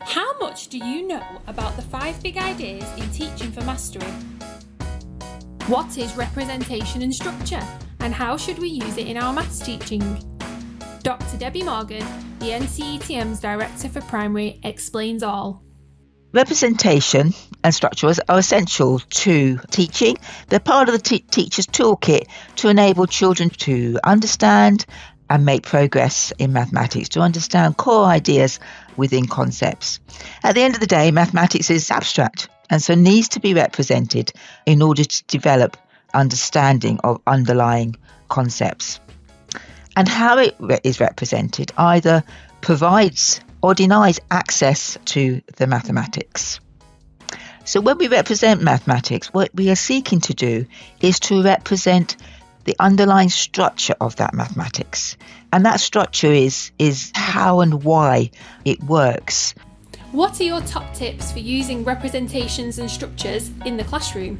How much do you know about the 5 big ideas in teaching for mastery? What is representation and structure, and how should we use it in our maths teaching? Dr. Debbie Morgan, the NCETM's Director for Primary, explains all. Representation and structure are essential to teaching. They're part of the teacher's toolkit to enable children to understand and make progress in mathematics, to understand core ideas within concepts. At the end of the day, mathematics is abstract and so needs to be represented in order to develop understanding of underlying concepts. And how it is represented either provides or denies access to the mathematics. So when we represent mathematics, what we are seeking to do is to represent the underlying structure of that mathematics. And that structure is how and why it works. What are your top tips for using representations and structures in the classroom?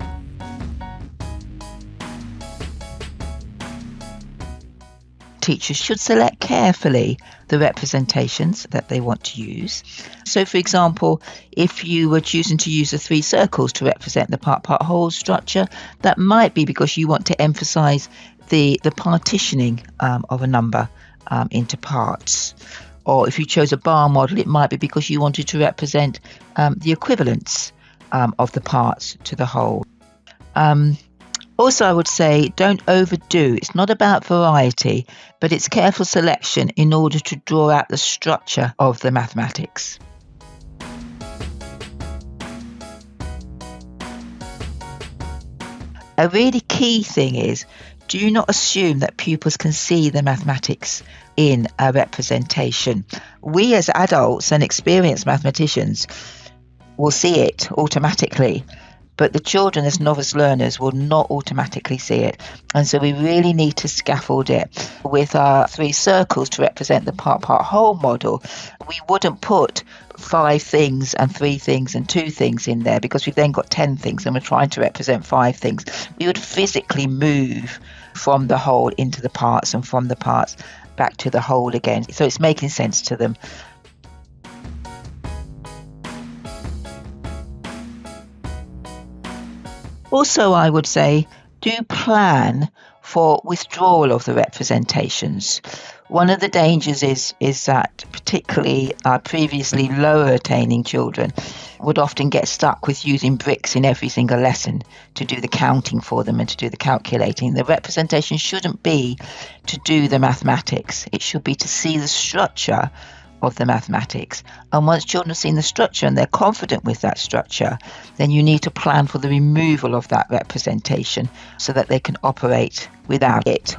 Teachers should select carefully the representations that they want to use. So, for example, if you were choosing to use the 3 circles to represent the part-whole structure, that might be because you want to emphasize the partitioning of a number into parts. Or if you chose a bar model, it might be because you wanted to represent the equivalence of the parts to the whole. Also, I would say don't overdo. It's not about variety, but it's careful selection in order to draw out the structure of the mathematics. A really key thing is, do not assume that pupils can see the mathematics in a representation. We as adults and experienced mathematicians will see it automatically, but the children as novice learners will not automatically see it. And so we really need to scaffold it. With our 3 circles to represent the part-whole model, we wouldn't put 5 things and 3 things and 2 things in there because we've then got 10 things and we're trying to represent 5 things. We would physically move from the whole into the parts and from the parts back to the whole again. So it's making sense to them. Also, I would say, do plan for withdrawal of the representations. One of the dangers is that particularly our previously lower attaining children would often get stuck with using bricks in every single lesson to do the counting for them and to do the calculating. The representation shouldn't be to do the mathematics. It should be to see the structure of the mathematics. And once children have seen the structure and they're confident with that structure, then you need to plan for the removal of that representation so that they can operate without it.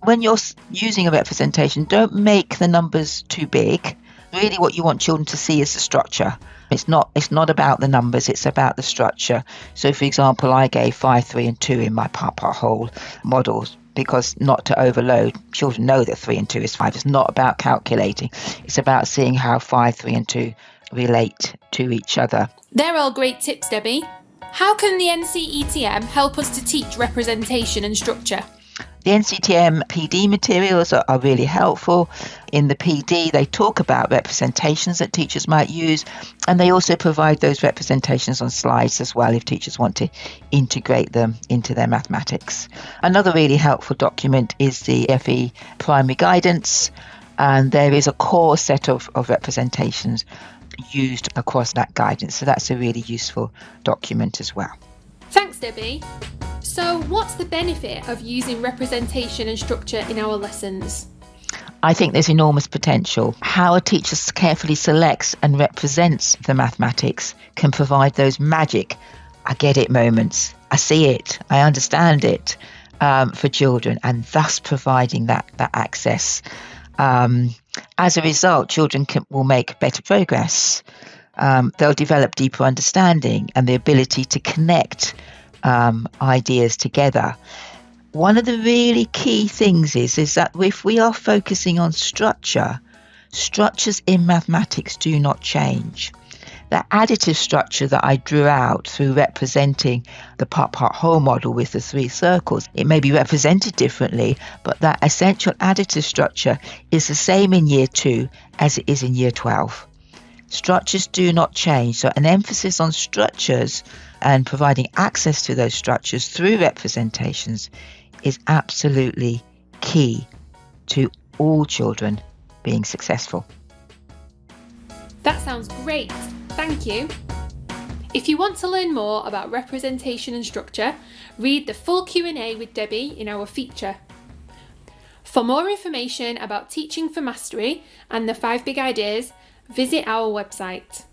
When you're using a representation, don't make the numbers too big. Really what you want children to see is the structure. It's not about the numbers, it's about the structure. So for example, I gave 5, 3 and 2 in my part-whole models because not to overload. Children know that 3 and 2 is 5. It's not about calculating. It's about seeing how 5, 3 and 2 relate to each other. They're all great tips, Debbie. How can the NCETM help us to teach representation and structure? The NCETM PD materials are really helpful. In the PD, they talk about representations that teachers might use, and they also provide those representations on slides as well if teachers want to integrate them into their mathematics. Another really helpful document is the FE Primary Guidance, and there is a core set of representations used across that guidance. So that's a really useful document as well. Thanks, Debbie. So what's the benefit of using representation and structure in our lessons? I think there's enormous potential. How a teacher carefully selects and represents the mathematics can provide those magic, I get it moments. I see it, I understand it for children, and thus providing that access. As a result, children will make better progress. They'll develop deeper understanding and the ability to connect ideas together. One of the really key things is that if we are focusing on structure, structures in mathematics do not change. That additive structure that I drew out through representing the part-whole model with the 3 circles, it may be represented differently, but that essential additive structure is the same in year 2 as it is in year 12. Structures do not change, so an emphasis on structures and providing access to those structures through representations is absolutely key to all children being successful. That sounds great, thank you. If you want to learn more about representation and structure, read the full Q&A with Debbie in our feature. For more information about Teaching for Mastery and the 5 Big Ideas, visit our website.